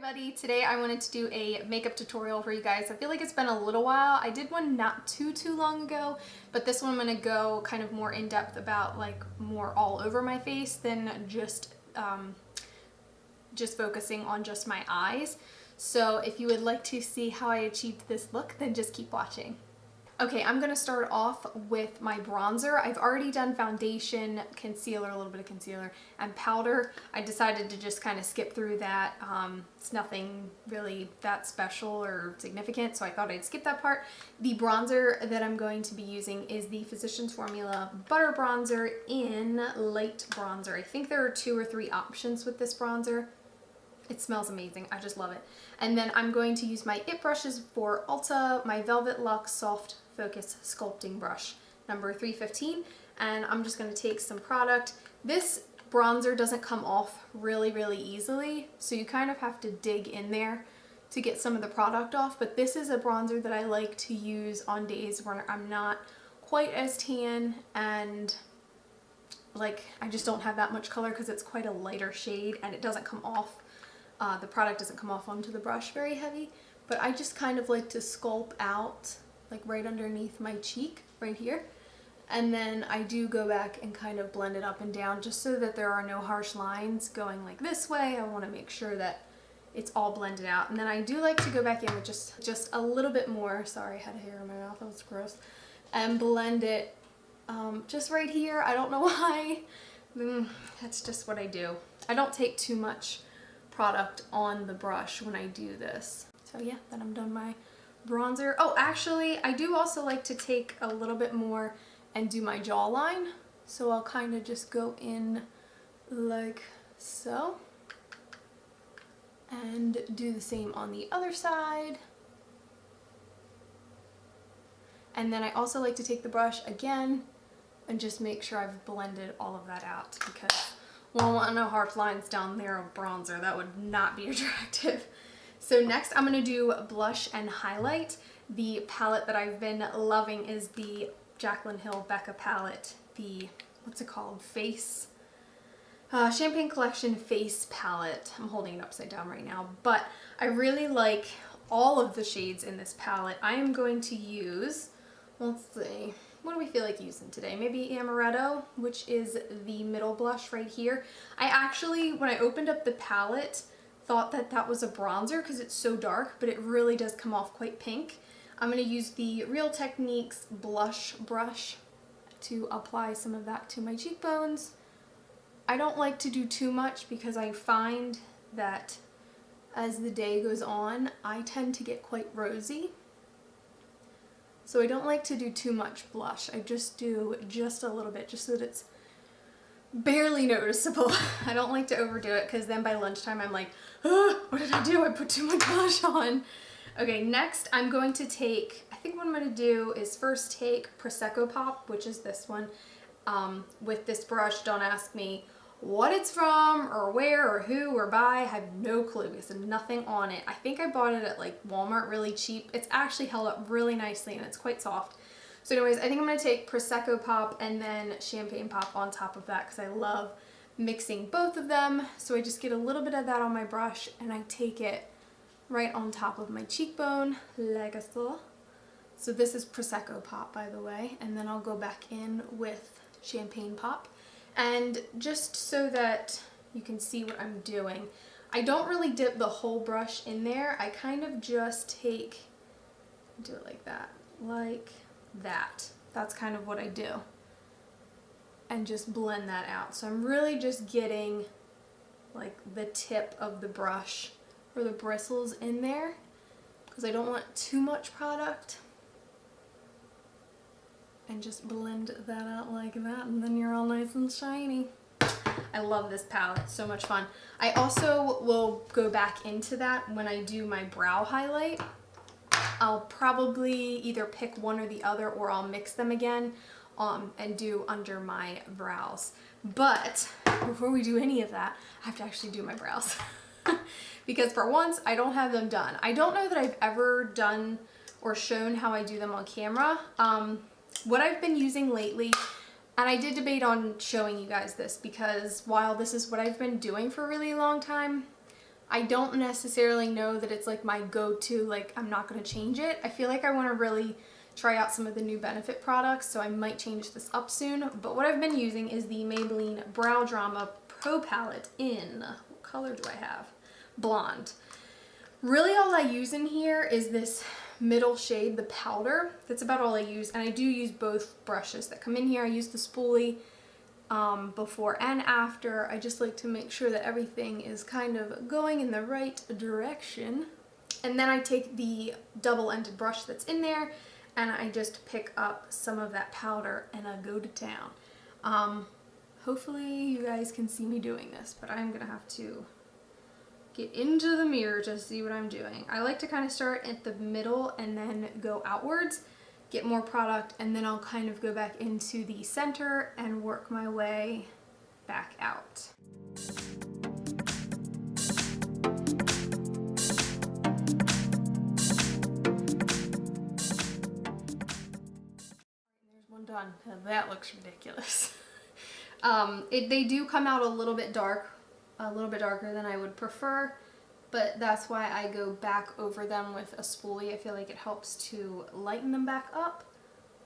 everybody, today I wanted to do a makeup tutorial for you guys. I feel like it's been a little while. I did one not too long ago, but this one I'm going to go kind of more in depth about like more all over my face than just focusing on just my eyes. So if you would like to see how I achieved this look, then just keep watching. Okay, I'm going to start off with my bronzer. I've already done foundation, concealer, a little bit of concealer, and powder. I decided to just kind of skip through that. It's nothing really that special or significant, so I thought I'd skip that part. The bronzer that I'm going to be using is the Physicians Formula Butter Bronzer in Light Bronzer. I think there are 2 or 3 options with this bronzer. It smells amazing. I just love it. And then I'm going to use my IT brushes for Ulta, my Velvet Luxe Soft Focus Sculpting Brush, number 315. And I'm just going to take some product. This bronzer doesn't come off really easily, so you kind of have to dig in there to get some of the product off. But this is a bronzer that I like to use on days where I'm not quite as tan and like I just don't have that much color because it's quite a lighter shade and it doesn't come off. The product doesn't come off onto the brush very heavy, but I just kind of like to sculpt out like right underneath my cheek right here, and then I do go back and kind of blend it up and down just so that there are no harsh lines going like this way. I want to make sure that it's all blended out, and then I do like to go back in with just a little bit more. Sorry, I had a hair in my mouth, that was gross. And blend it just right here. I don't know why. That's just what I do. I don't take too much product on the brush when I do this. So yeah, then I'm done my bronzer. Oh, actually, I do also like to take a little bit more and do my jawline. So I'll kind of just go in like so and do the same on the other side. And then I also like to take the brush again and just make sure I've blended all of that out, because well, I want no harsh lines down there of bronzer. That would not be attractive. So next I'm going to do blush and highlight. The palette that I've been loving is the Jaclyn Hill Becca palette. The, what's it called? Face. Champagne Collection Face Palette. I'm holding it upside down right now. But I really like all of the shades in this palette. I am going to use, let's see, what do we feel like using today? Maybe Amaretto, which is the middle blush right here. I actually, when I opened up the palette, thought that that was a bronzer because it's so dark, but it really does come off quite pink. I'm going to use the Real Techniques blush brush to apply some of that to my cheekbones. I don't like to do too much because I find that as the day goes on, I tend to get quite rosy. So I don't like to do too much blush. I just do just a little bit, just so that it's barely noticeable. I don't like to overdo it because then by lunchtime I'm like, oh, what did I do? I put too much blush on. Okay, next I'm going to take, I think what I'm going to do is first take Prosecco Pop, which is this one, with this brush. Don't ask me what it's from or where or who or by. I have no clue because there's nothing on it. I think I bought it at like Walmart really cheap. It's actually held up really nicely and it's quite soft. So anyways, I think I'm going to take Prosecco Pop and then Champagne Pop on top of that because I love mixing both of them. So I just get a little bit of that on my brush and I take it right on top of my cheekbone like so. So this is Prosecco Pop, by the way, and then I'll go back in with Champagne Pop. And just so that you can see what I'm doing, I don't really dip the whole brush in there. I kind of just take, do it like that, That's kind of what I do. And just blend that out. So I'm really just getting like the tip of the brush or the bristles in there because I don't want too much product. And just blend that out like that, and then you're all nice and shiny. I love this palette, so much fun. I also will go back into that when I do my brow highlight. I'll probably either pick one or the other, or I'll mix them again and do under my brows. But before we do any of that, I have to actually do my brows. Because for once, I don't have them done. I don't know that I've ever done or shown how I do them on camera. What I've been using lately, and I did debate on showing you guys this because while this is what I've been doing for a really long time, I don't necessarily know that it's like my go-to, like I'm not going to change it. I feel like I want to really try out some of the new Benefit products, so I might change this up soon. But what I've been using is the Maybelline Browdrama Pro Palette in, what color do I have? Blonde. Really all I use in here is this middle shade, the powder. That's about all I use, and I do use both brushes that come in here. I use the spoolie before and after. I just like to make sure that everything is kind of going in the right direction. And then I take the double-ended brush that's in there and I just pick up some of that powder and I go to town. Hopefully you guys can see me doing this, but I'm gonna have to get into the mirror to see what I'm doing. I like to kind of start at the middle and then go outwards, get more product, and then I'll kind of go back into the center and work my way back out. There's one done. Now that looks ridiculous. They do come out a little bit darker than I would prefer, but that's why I go back over them with a spoolie. I feel like it helps to lighten them back up.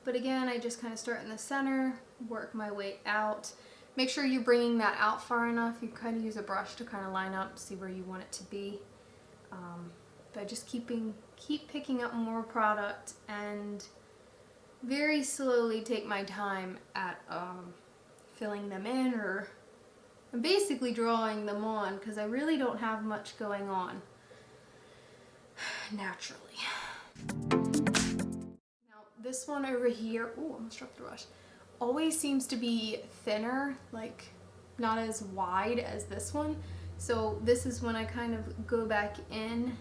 But again, I just kind of start in the center, work my way out. Make sure you're bringing that out far enough. You kind of use a brush to kind of line up, see where you want it to be. But just keep picking up more product and very slowly take my time at filling them in, or I'm basically drawing them on because I really don't have much going on naturally. Now this one over here, oh, I almost dropped the brush, always seems to be thinner, like not as wide as this one. So this is when I kind of go back in.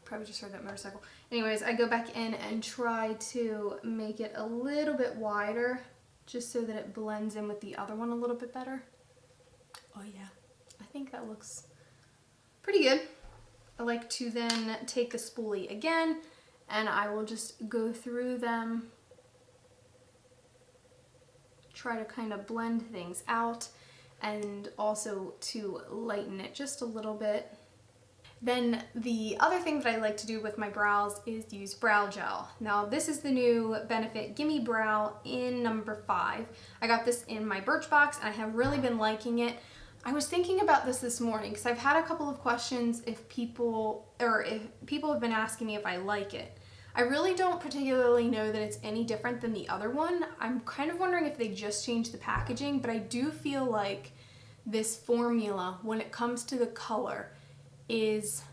Probably just heard that motorcycle. Anyways, I go back in and try to make it a little bit wider just so that it blends in with the other one a little bit better. Oh yeah, I think that looks pretty good. I like to then take the spoolie again and I will just go through them, try to kind of blend things out and also to lighten it just a little bit. Then the other thing that I like to do with my brows is use brow gel. Now this is the new Benefit Gimme Brow in number 5. I got this in my Birchbox and I have really been liking it. I was thinking about this morning because I've had a couple of questions if people have been asking me if I like it. I really don't particularly know that it's any different than the other one. I'm kind of wondering if they just changed the packaging, but I do feel like this formula, when it comes to the color, is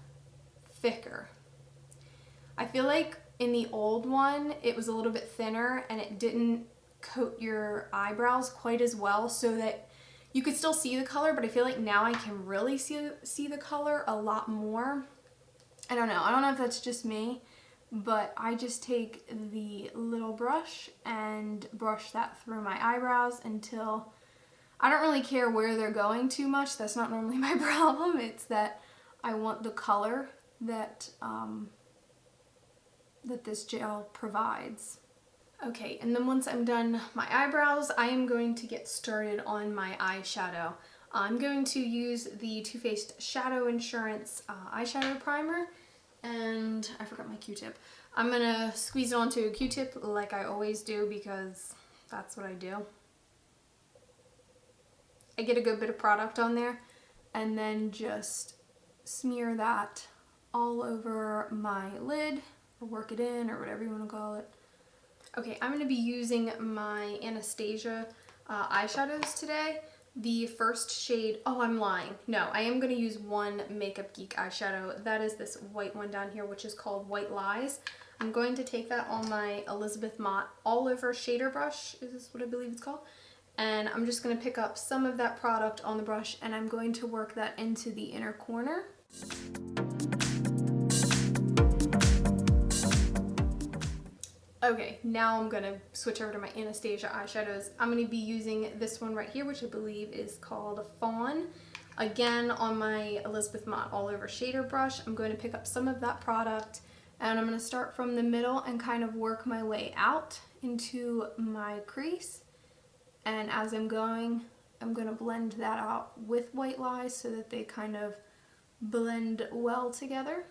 thicker. I feel like in the old one it was a little bit thinner and it didn't coat your eyebrows quite as well, so that you could still see the color, but I feel like now I can really see the color a lot more. I don't know if that's just me, but I just take the little brush and brush that through my eyebrows until I don't really care where they're going too much. That's not normally my problem. It's that I want the color that that this gel provides. Okay, and then once I'm done my eyebrows, I am going to get started on my eyeshadow. I'm going to use the Too Faced Shadow Insurance eyeshadow primer, and I forgot my Q-tip. I'm gonna squeeze it onto a Q-tip like I always do because that's what I do. I get a good bit of product on there and then just smear that all over my lid, or work it in, or whatever you want to call it. Okay, I'm going to be using my Anastasia eyeshadows today. The first shade, oh, I'm lying. No, I am going to use one Makeup Geek eyeshadow. That is this white one down here, which is called White Lies. I'm going to take that on my Elizabeth Mott All Over Shader Brush, is this what I believe it's called? And I'm just going to pick up some of that product on the brush and I'm going to work that into the inner corner. Okay, now I'm going to switch over to my Anastasia eyeshadows. I'm going to be using this one right here, which I believe is called Fawn. Again, on my Elizabeth Mott All Over Shader Brush, I'm going to pick up some of that product and I'm going to start from the middle and kind of work my way out into my crease. And as I'm going, I'm going to blend that out with white lies so that they kind of blend well together.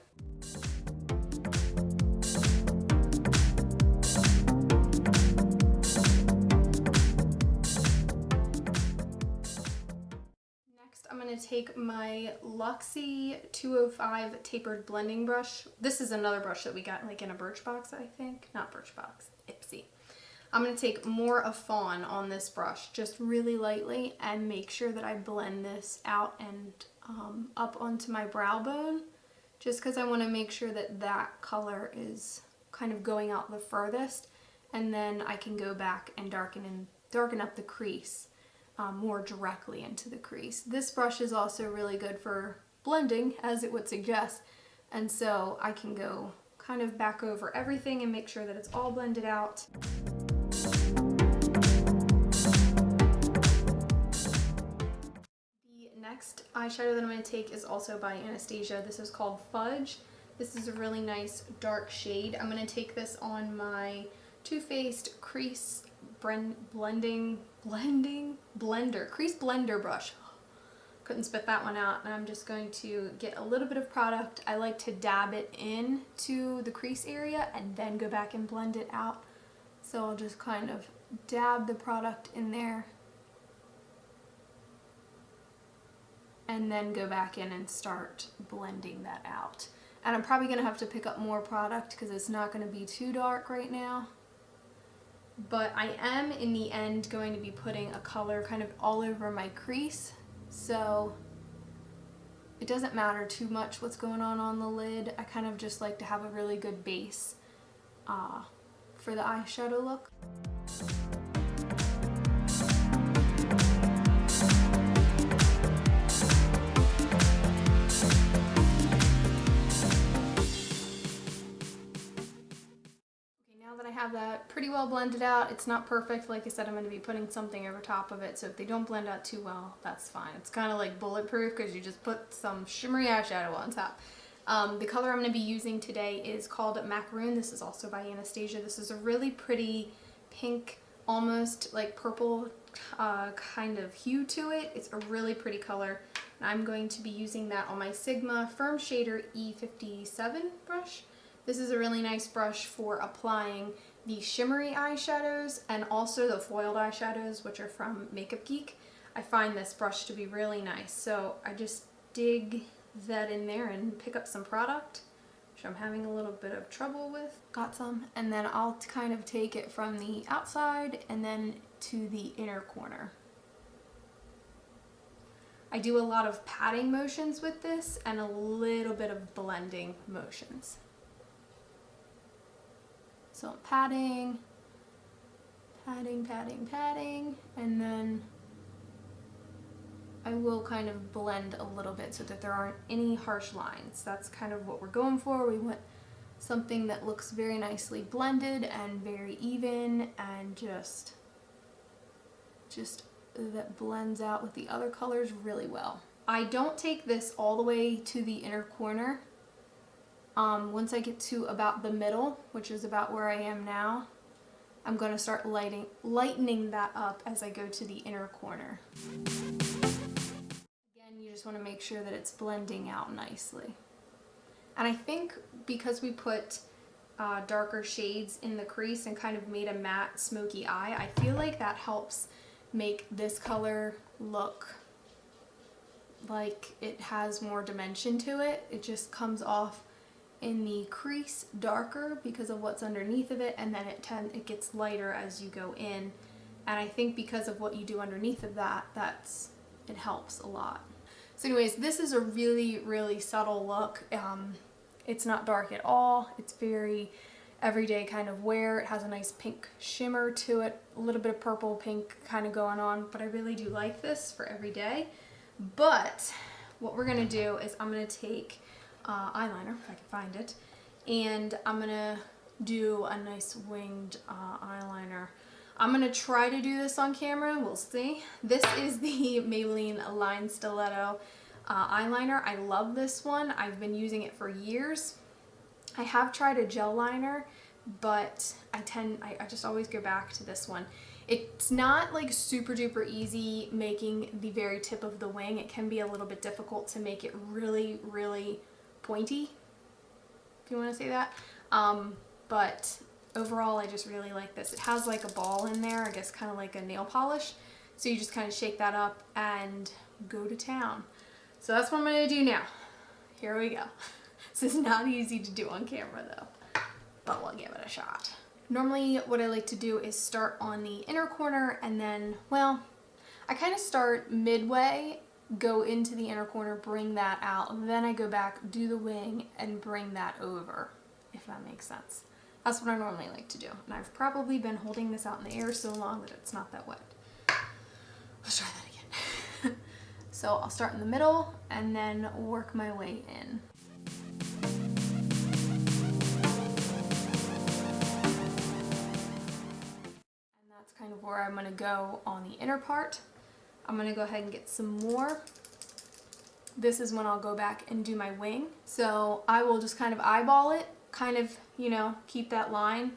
Next, I'm going to take my Luxie 205 tapered blending brush. This is another brush that we got like in a Birchbox, I think. Not Birchbox, Ipsy. I'm going to take more of Fawn on this brush, just really lightly, and make sure that I blend this out and up onto my brow bone, just because I want to make sure that that color is kind of going out the furthest, and then I can go back and darken up the crease more directly into the crease. This brush is also really good for blending, as it would suggest, and so I can go kind of back over everything and make sure that it's all blended out. Next eyeshadow that I'm going to take is also by Anastasia. This is called Fudge. This is a really nice dark shade. I'm going to take this on my Too Faced Crease Blender Crease Blender brush. Couldn't spit that one out. And I'm just going to get a little bit of product. I like to dab it into the crease area and then go back and blend it out. So I'll just kind of dab the product in there and then go back in and start blending that out. And I'm probably going to have to pick up more product because it's not going to be too dark right now. But I am in the end going to be putting a color kind of all over my crease, so it doesn't matter too much what's going on the lid. I kind of just like to have a really good base for the eyeshadow look. Now that I have that pretty well blended out, it's not perfect. Like I said, I'm going to be putting something over top of it, so if they don't blend out too well, that's fine. It's kind of like bulletproof because you just put some shimmery eyeshadow on top. The color I'm going to be using today is called Macaroon. This is also by Anastasia. This is a really pretty pink, almost like purple kind of hue to it. It's a really pretty color. And I'm going to be using that on my Sigma Firm Shader E57 brush. This is a really nice brush for applying the shimmery eyeshadows and also the foiled eyeshadows, which are from Geek. I find this brush to be really nice, so I just dig that in there and pick up some product, which I'm having a little bit of trouble with. Got some, and then I'll kind of take it from the outside and then to the inner corner. I do a lot of patting motions with this and a little bit of blending motions. So I'm patting, and then I will kind of blend a little bit so that there aren't any harsh lines. That's kind of what we're going for. We want something that looks very nicely blended and very even and just that blends out with the other colors really well. I don't take this all the way to the inner corner. Once I get to about the middle, which is about where I am now, I'm going to start lightening that up as I go to the inner corner. Again, you just want to make sure that it's blending out nicely. And I think because we put darker shades in the crease and kind of made a matte smoky eye, I feel like that helps make this color look like it has more dimension to it. It just comes off in the crease darker because of what's underneath of it, and then it gets lighter as you go in. And I think because of what you do underneath of that, it helps a lot. So anyways, this is a really, really subtle look. It's not dark at all. It's very everyday kind of wear. It has a nice pink shimmer to it, a little bit of purple pink kind of going on, but I really do like this for every day. But what we're gonna do is I'm gonna take eyeliner, if I can find it, and I'm gonna do a nice winged eyeliner. I'm gonna try to do this on camera, we'll see. This is the Maybelline Line Stiletto eyeliner. I love this one. I've been using it for years. I have tried a gel liner, but I just always go back to this one. It's not like super duper easy making the very tip of the wing. It can be a little bit difficult to make it really, really pointy, if you want to say that. But overall, I just really like this. It has like a ball in there, I guess kind of like a nail polish. So you just kind of shake that up and go to town. So that's what I'm going to do now. Here we go. This is not easy to do on camera though, but we'll give it a shot. Normally what I like to do is start on the inner corner and then, well, I kind of start midway, go into the inner corner, bring that out, and then I go back, do the wing, and bring that over, if that makes sense. That's what I normally like to do. And I've probably been holding this out in the air so long that it's not that wet. Let's try that again. So I'll start in the middle and then work my way in. Kind of where I'm going to go on the inner part. I'm going to go ahead and get some more. This is when I'll go back and do my wing. So I will just kind of eyeball it, kind of, you know, keep that line.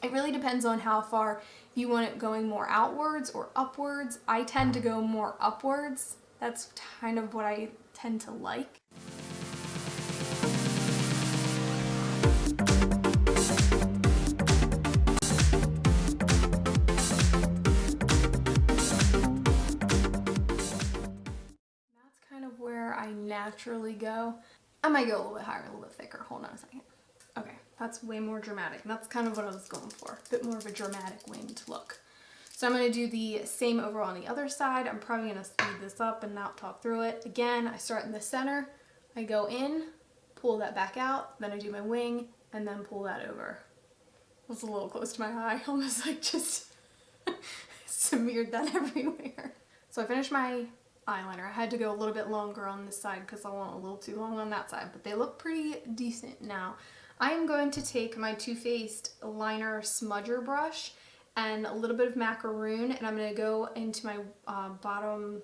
It really depends on how far, if you want it going more outwards or upwards. I tend to go more upwards. That's kind of what I tend to like. Where I naturally go. I might go a little bit higher, a little bit thicker. Hold on a second. Okay, that's way more dramatic. That's kind of what I was going for. A bit more of a dramatic winged look. So I'm going to do the same over on the other side. I'm probably going to speed this up and not talk through it. Again, I start in the center. I go in, pull that back out, then I do my wing, and then pull that over. It was a little close to my eye. Almost like just smeared that everywhere. So I finished my eyeliner. I had to go a little bit longer on this side because I went a little too long on that side, but they look pretty decent now. I am going to take my Too Faced liner smudger brush and a little bit of Macaroon, and I'm going to go into my bottom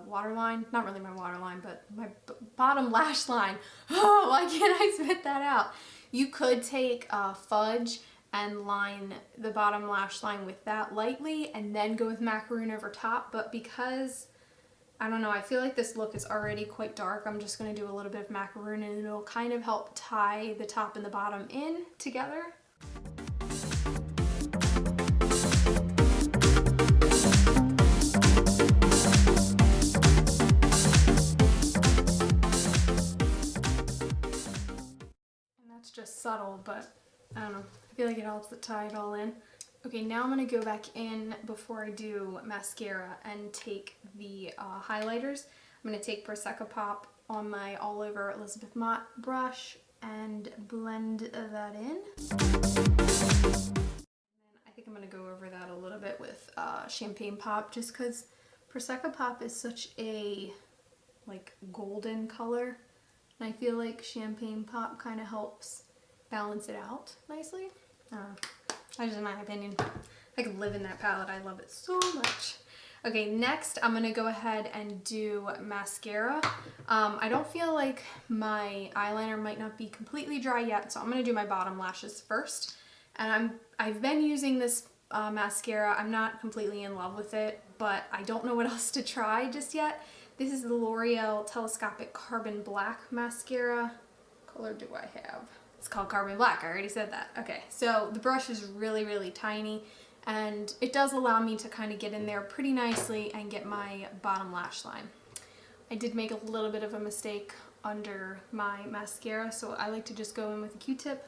waterline, not really my waterline, but my bottom lash line. Oh, why can't I spit that out? You could take Fudge and line the bottom lash line with that lightly and then go with Macaroon over top, but because, I don't know, I feel like this look is already quite dark, I'm just going to do a little bit of Macaroon and it'll kind of help tie the top and the bottom in together. And that's just subtle, but I don't know. I feel like it helps to tie it all in. Okay, now I'm going to go back in before I do mascara and take the highlighters. I'm going to take Prosecco Pop on my All Over Elizabeth Mott brush and blend that in. And I think I'm going to go over that a little bit with Champagne Pop just because Prosecco Pop is such a like golden color. And I feel like Champagne Pop kind of helps balance it out nicely. That's just my opinion. I could live in that palette. I love it so much. Okay, next I'm gonna go ahead and do mascara. I don't feel like my eyeliner might not be completely dry yet, so I'm gonna do my bottom lashes first. And I've been using this mascara. I'm not completely in love with it, but I don't know what else to try just yet. This is the L'Oreal Telescopic Carbon Black mascara. What color do I have? It's called Carbon Black, I already said that. Okay, so the brush is really, really tiny and it does allow me to kind of get in there pretty nicely and get my bottom lash line. I did make a little bit of a mistake under my mascara, so I like to just go in with a Q-tip.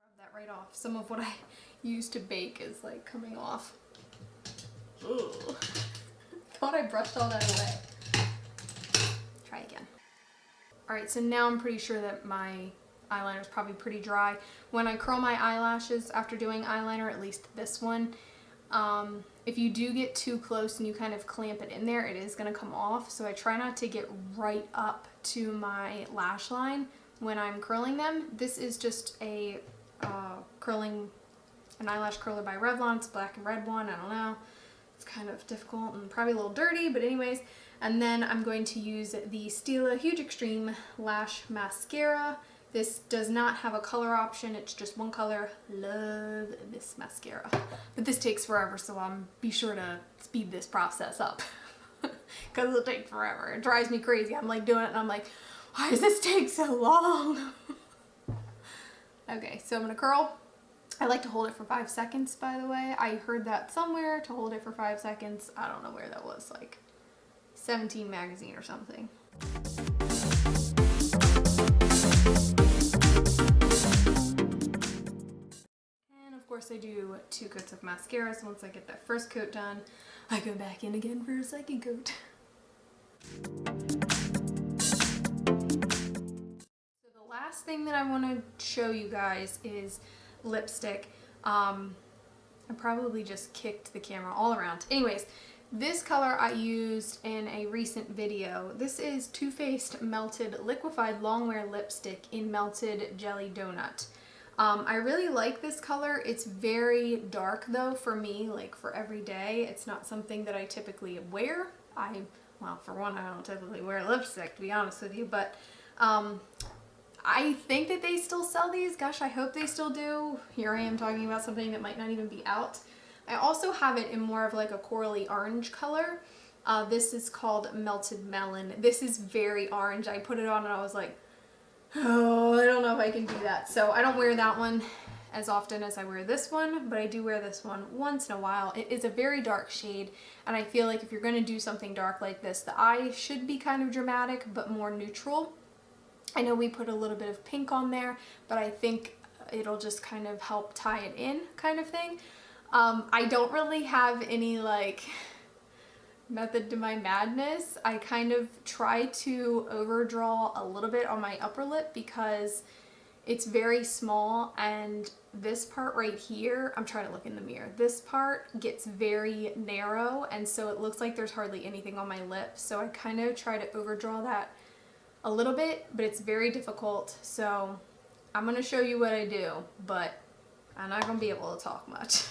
Rub that right off. Some of what I use to bake is like coming off. Ugh. Thought I brushed all that away. Try again. Alright, so now I'm pretty sure that my eyeliner is probably pretty dry. When I curl my eyelashes after doing eyeliner, at least this one, if you do get too close and you kind of clamp it in there, it is going to come off. So I try not to get right up to my lash line when I'm curling them. This is just a an eyelash curler by Revlon. It's a black and red one. I don't know. It's kind of difficult and probably a little dirty, but anyways. And then I'm going to use the Stila Huge Extreme Lash Mascara This does not have a color option. It's just one color. Love this mascara. But this takes forever, so be sure to speed this process up. Because it'll take forever. It drives me crazy. I'm like doing it and I'm like, why does this take so long? Okay, so I'm going to curl. I like to hold it for 5 seconds, by the way. I heard that somewhere, to hold it for 5 seconds. I don't know where that was, like 17 magazine or something. And of course I do 2 coats of mascara, so once I get that first coat done, I go back in again for a second coat. So the last thing that I want to show you guys is lipstick. I probably just kicked the camera all around. Anyways, this color I used in a recent video. This is Too Faced Melted Liquefied Longwear Lipstick in Melted Jelly Donut. I really like this color. It's very dark though for me, like for every day. It's not something that I typically wear. Well, for one, I don't typically wear lipstick, to be honest with you, but I think that they still sell these. Gosh, I hope they still do. Here I am talking about something that might not even be out. I also have it in more of like a corally orange color. This is called Melted Melon. This is very orange. I put it on and I was like, oh, I don't know if I can do that. So I don't wear that one as often as I wear this one, but I do wear this one once in a while. It is a very dark shade, and I feel like if you're going to do something dark like this, the eye should be kind of dramatic, but more neutral. I know we put a little bit of pink on there, but I think it'll just kind of help tie it in kind of thing. I don't really have any like method to my madness. I kind of try to overdraw a little bit on my upper lip because it's very small, and this part right here, I'm trying to look in the mirror, this part gets very narrow, and so it looks like there's hardly anything on my lip. So I kind of try to overdraw that a little bit, but it's very difficult. So I'm going to show you what I do, but I'm not going to be able to talk much.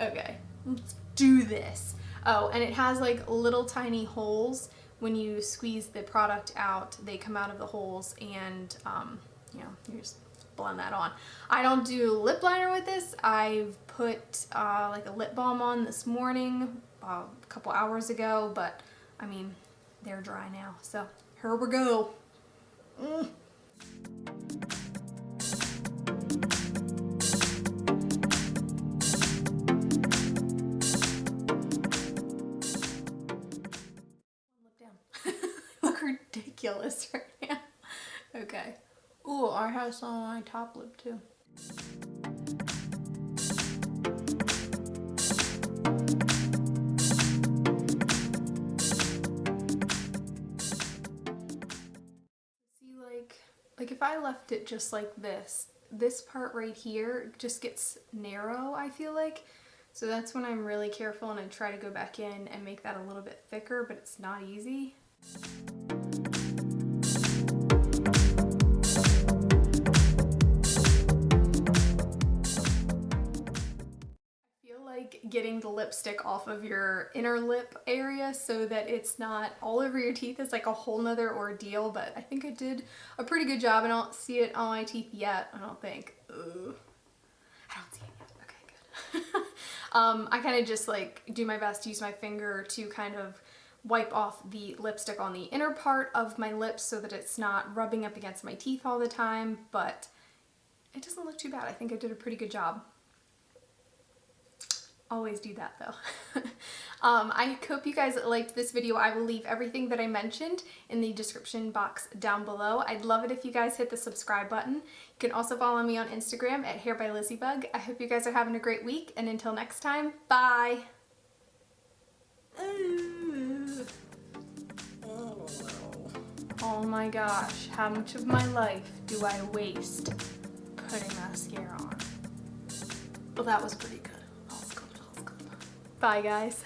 Okay, let's do this. Oh, and it has like little tiny holes. When you squeeze the product out, they come out of the holes, and you know, you just blend that on. I don't do lip liner with this. I've put like a lip balm on this morning, a couple hours ago, but I mean, they're dry now. So here we go. Look down. Look ridiculous right now. Okay. Ooh, I have some on my top lip too. See, like if I left it just like this part right here just gets narrow, I feel like. So that's when I'm really careful and I try to go back in and make that a little bit thicker, but it's not easy. Getting the lipstick off of your inner lip area so that it's not all over your teeth is like a whole nother ordeal, but I think I did a pretty good job. I don't see it on my teeth yet, I don't think. Ugh. I don't see it yet. Okay, good. I kind of just like do my best to use my finger to kind of wipe off the lipstick on the inner part of my lips so that it's not rubbing up against my teeth all the time, but it doesn't look too bad. I think I did a pretty good job. Always do that though. I hope you guys liked this video. I will leave everything that I mentioned in the description box down below. I'd love it if you guys hit the subscribe button. You can also follow me on Instagram at hairbylizzybug. I hope you guys are having a great week, and until next time, bye! Oh my gosh, how much of my life do I waste putting mascara on? Well, that was pretty good. Bye, guys.